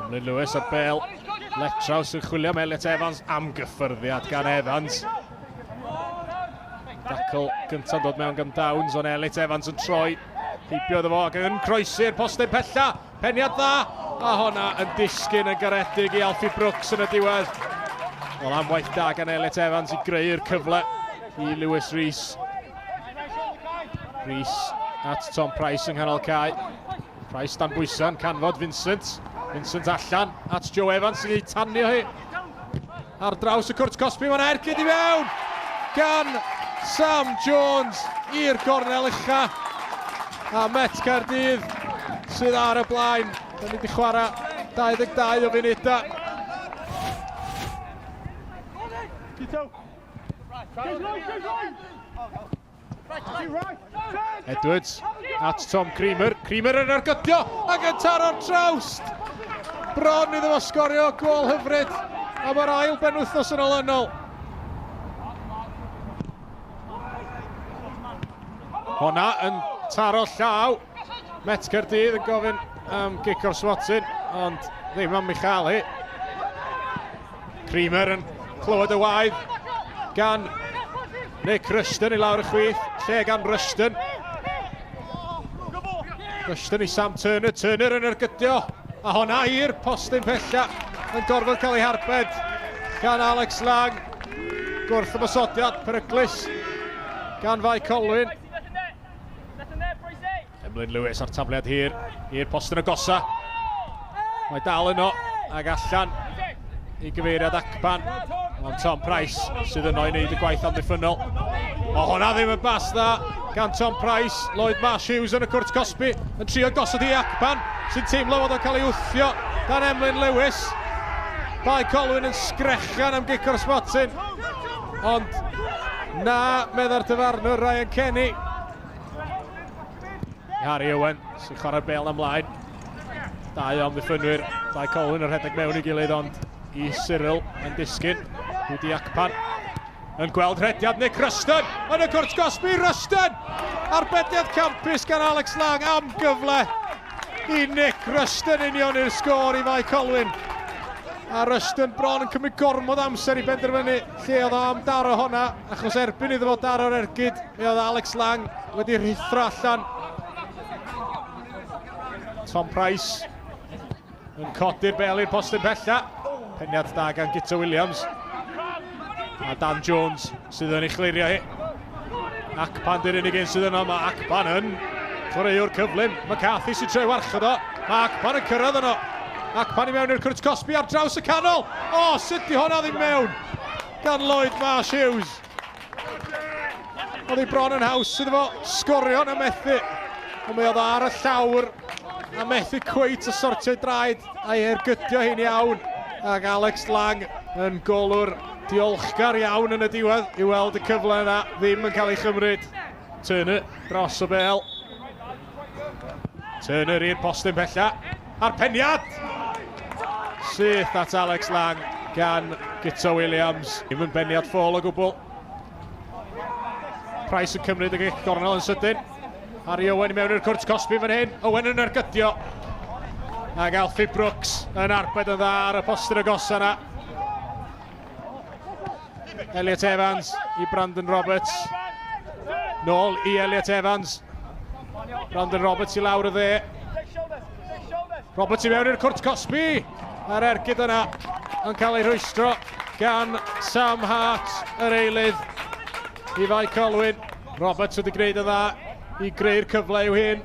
Emlyn Lewis ar bêl. Letraws yn chwilio am Elliot Evans am gyffyrddiad gan Evans. Tackle gyntaf dod mewn gan Downs, ond Elliot Evans yn troi. Heibio iddo fo ac yn croesi'r postyn pella. Peniad dda, a honna yn disgyn yn garedig i Alfie Brooks yn y diwedd. Wel, am waith da gan Elliot Evans i greu'r cyfle i Lewis Rhys. Rhys at Tom Price yng nghanol cae. Price dan bwysan, canfod Vincent. Vincent allan at Joe Evans sy'n ei tanio hi. Ar draws y cwrt Cosby, mae'n ergyd i mewn gan Sam Jones i'r gornel ucha. A Met Caerdydd sydd ar y blaen. Da ni wedi chwarae 22 o funudau. Edwards at Tom Creamer. Creamer yn argydio ac yn taro'r trawst. Bron iddo fo sgorio gol hyfryd am yr ail benwythnos yn olynol. Honna yn taro llaw. Met Caerdydd yn gofyn am gic o'r swatyn, ond ddim am Michal hi. Creamer yn clywed y waith gan Nick Rushton i lawr y chwith, lle gan Rushton. Rushton i Sam Turner, Turner yn ergydio, a honna i'r postyn pella yn gorfod cael ei harbed gan Alex Lang. Gwrth ymosodiad peryglus gan Bae Colwyn. Emlyn Lewis ar tafliad hir i'r postyn agosa. Mae dal yno ac allan i gyfeiriad Acban. Ond Tom Price sydd yno i wneud y gwaith amddiffynol. O honna ddim yn bas dda gan Tom Price. Lloyd Marsh Hughes yn y cwrt Cosby yn trio gosod i Acban sy'n teimlo fod o'n cael ei wthio gan Emlyn Lewis. Bae Colwyn yn sgrechan am gic o'r swatyn. Ond na, medda'r dyfarnwr Ryan Kenny. Harry Owen sy'n chwarae'r bêl ymlaen. Dau o amddiffynwyr. Bae Colwyn yn rhedeg mewn i gilydd, ond i Cyril yn disgyn. Wedi Acban yn gweld rhediad Nick Rushton yn y cwrt Cosby. Rushton! Arbediad campus gan Alex Lang am gyfle i Nick Rushton union i'r sgôr i Bae Colwyn. A Rushton bron yn cymryd gormod amser i benderfynu lle oedd o am daro honna, achos erbyn iddo fo daro'r ergyd, mi oedd Alex Lang wedi rhithro allan. Tom Price yn codi'r bêl i'r postyn pella. Peniad da gan Gito Williams. A Dan Jones sydd yn ei chlirio hi. Acban di'r unig un sydd yno, mae Acban yn chwaraewr cyflym. McCarthy sy'n troi warchod o. Mae Acban yn cyrraedd yno. Acban i mewn i'r cwrt Cosby ar draws y canol. O, sut di honna ddim mewn gan Lloyd Marsh Hughes. Oedd hi bron yn haws sydd efo sgorion a methu. Ond mi oedd ar y llawr a methu cweit o sortio'i draed a'i ergydio hi'n iawn. Ac Alex Lang yn golwr diolchgar iawn yn y diwedd i weld y cyfle yna ddim yn cael ei chymryd. Turner dros y bêl. Turner i'r postyn pella. A'r peniad! Syth at Alex Lang gan Gito Williams. Ddim yn beniad ffôl o gwbl. Price yn cymryd y gic gornel yn sydyn. Harry Owen i mewn i'r cwrt Cosby fan hyn. Owen yn ergydio. Ac Alfie Brooks yn arbed yn dda ar y postyn agosa yna. Elliot Evans i Brandon Roberts. Nôl i Elliot Evans. Brandon Roberts i lawr y dde. Roberts i mewn i'r cwrt Cosby. A'r ergyd yna yn cael ei rwystro gan Sam Hart, yr eilydd i Bae Colwyn. Roberts wedi gwneud yn dda i greu'r cyfle i'w hyn.